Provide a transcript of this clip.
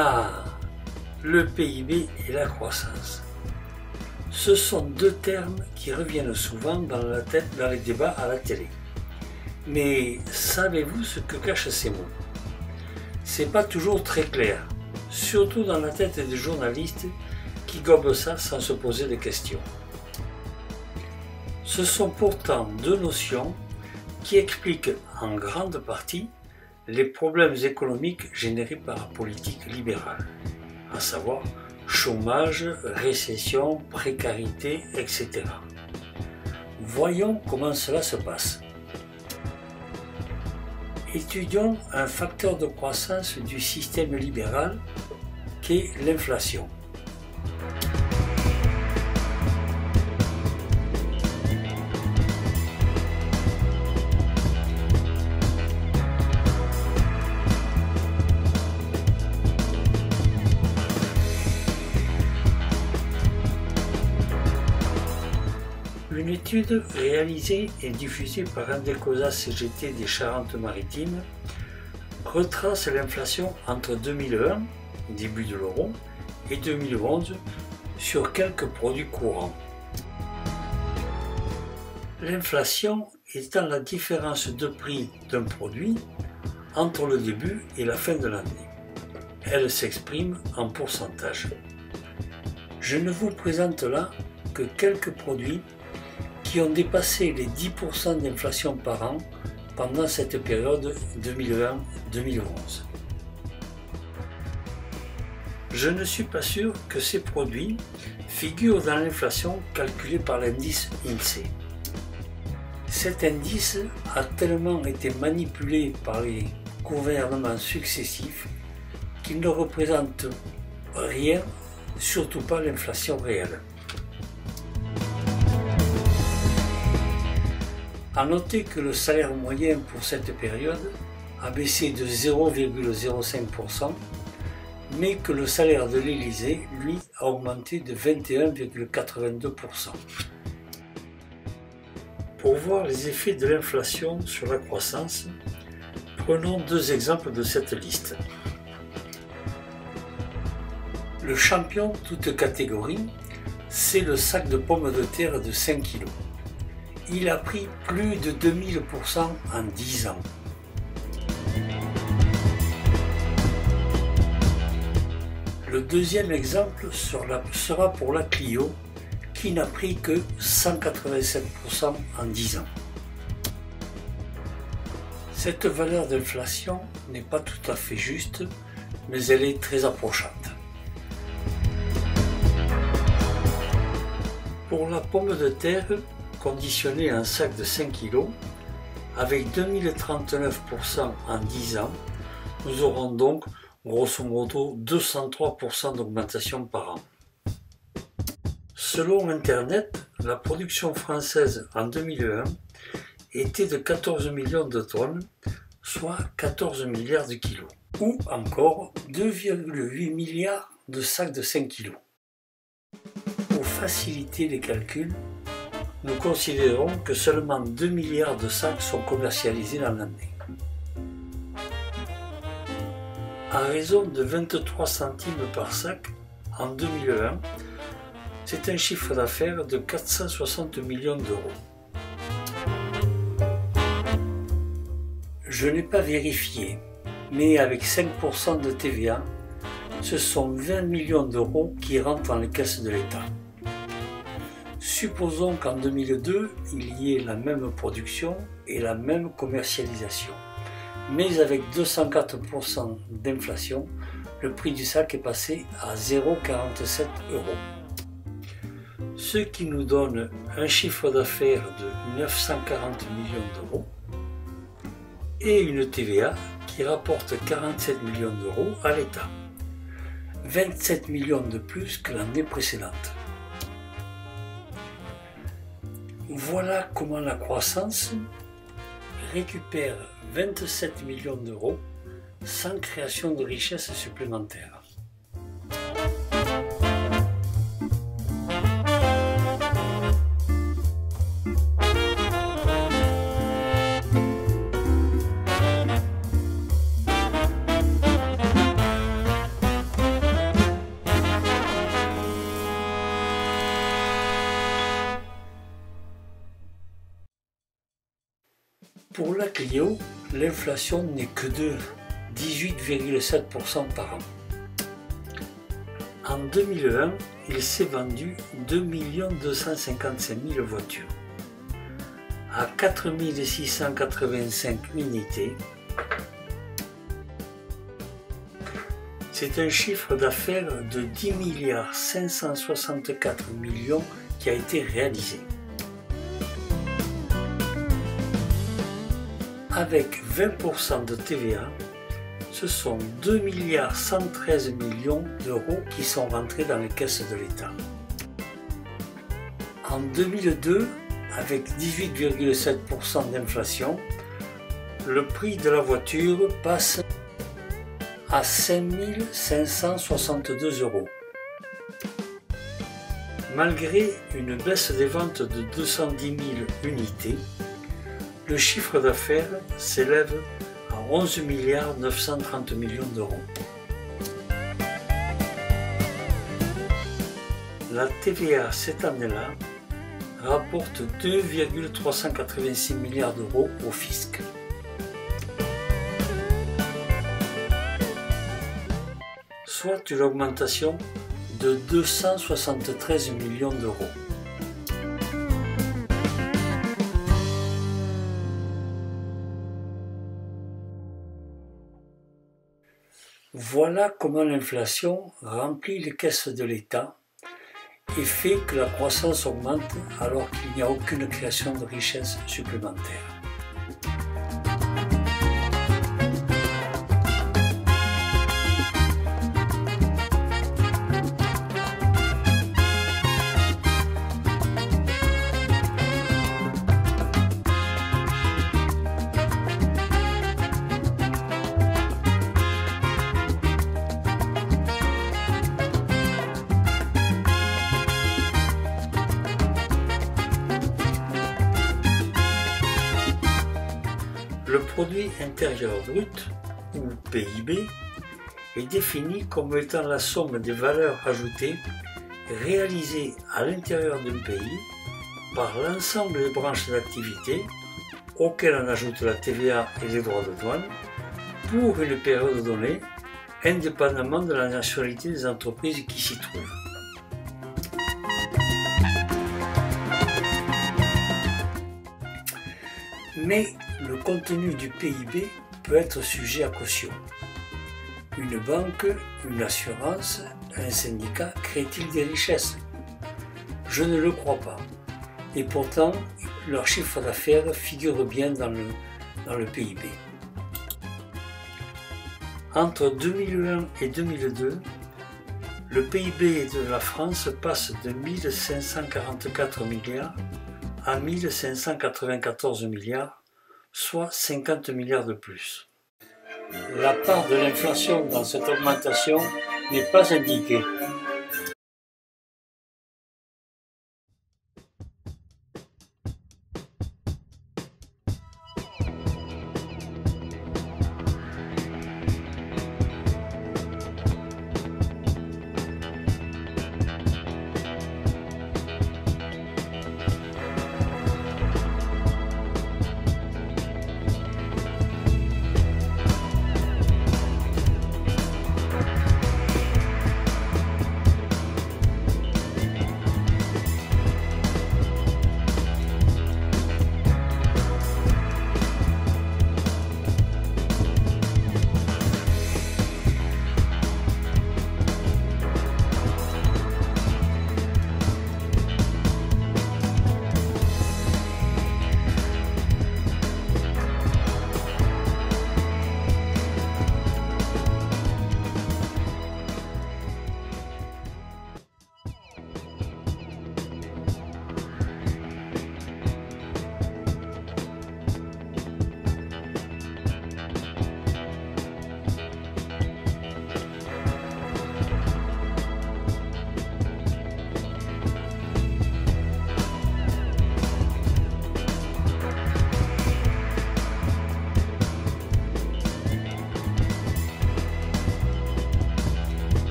Ah, le PIB et la croissance. Ce sont deux termes qui reviennent souvent dans les débats à la télé. Mais savez-vous ce que cachent ces mots? C'est pas toujours très clair, surtout dans la tête des journalistes qui gobent ça sans se poser de questions. Ce sont pourtant deux notions qui expliquent en grande partie les problèmes économiques générés par la politique libérale, à savoir chômage, récession, précarité, etc. Voyons comment cela se passe. Étudions un facteur de croissance du système libéral qu'est l'inflation. Une étude réalisée et diffusée par Indecosa CGT des Charentes-Maritimes retrace l'inflation entre 2001, début de l'euro, et 2011 sur quelques produits courants. L'inflation étant la différence de prix d'un produit entre le début et la fin de l'année. Elle s'exprime en pourcentage. Je ne vous présente là que quelques produits qui ont dépassé les 10% d'inflation par an pendant cette période 2001-2011. Je ne suis pas sûr que ces produits figurent dans l'inflation calculée par l'indice INSEE. Cet indice a tellement été manipulé par les gouvernements successifs qu'il ne représente rien, surtout pas l'inflation réelle. A noter que le salaire moyen pour cette période a baissé de 0,05%, mais que le salaire de l'Élysée, lui, a augmenté de 21,82%. Pour voir les effets de l'inflation sur la croissance, prenons deux exemples de cette liste. Le champion toute catégorie, c'est le sac de pommes de terre de 5 kg. Il a pris plus de 2000% en 10 ans. Le deuxième exemple sera pour la Clio, qui n'a pris que 187% en 10 ans. Cette valeur d'inflation n'est pas tout à fait juste, mais elle est très approchante. Pour la pomme de terre, conditionnée à un sac de 5 kg, avec 2039% en 10 ans, nous aurons donc grosso modo 203% d'augmentation par an. Selon Internet, la production française en 2001 était de 14 millions de tonnes, soit 14 milliards de kilos, ou encore 2,8 milliards de sacs de 5 kg. Pour faciliter les calculs, nous considérons que seulement 2 milliards de sacs sont commercialisés dans l'année. À raison de 23 centimes par sac en 2001, c'est un chiffre d'affaires de 460 millions d'euros. Je n'ai pas vérifié, mais avec 5% de TVA, ce sont 20 millions d'euros qui rentrent dans les caisses de l'État. Supposons qu'en 2002, il y ait la même production et la même commercialisation. Mais avec 204% d'inflation, le prix du sac est passé à 0,47 €. Ce qui nous donne un chiffre d'affaires de 940 millions d'euros et une TVA qui rapporte 47 millions d'euros à l'État. 27 millions de plus que l'année précédente. Voilà comment la croissance récupère 27 millions d'euros sans création de richesse supplémentaire. Pour la Clio, l'inflation n'est que de 18,7% par an. En 2001, il s'est vendu 2 255 000 voitures à 4 685 unités. C'est un chiffre d'affaires de 10 564 millions qui a été réalisé. Avec 20% de TVA, ce sont 2 113 millions d'euros qui sont rentrés dans les caisses de l'État. En 2002, avec 18,7% d'inflation, le prix de la voiture passe à 5 562 euros. Malgré une baisse des ventes de 210 000 unités, le chiffre d'affaires s'élève à 11 930 millions d'euros. La TVA cette année-là rapporte 2,386 milliards d'euros au fisc. Soit une augmentation de 273 millions d'euros. Voilà comment l'inflation remplit les caisses de l'État et fait que la croissance augmente alors qu'il n'y a aucune création de richesse supplémentaire. Le produit intérieur brut, ou PIB, est défini comme étant la somme des valeurs ajoutées réalisées à l'intérieur d'un pays par l'ensemble des branches d'activité auxquelles on ajoute la TVA et les droits de douane pour une période donnée, indépendamment de la nationalité des entreprises qui s'y trouvent. Mais le contenu du PIB peut être sujet à caution. Une banque, une assurance, un syndicat créent-ils des richesses? Je ne le crois pas. Et pourtant, leur chiffre d'affaires figure bien dans le PIB. Entre 2001 et 2002, le PIB de la France passe de 1 544 milliards à 1 594 milliards, soit 50 milliards de plus. La part de l'inflation dans cette augmentation n'est pas indiquée.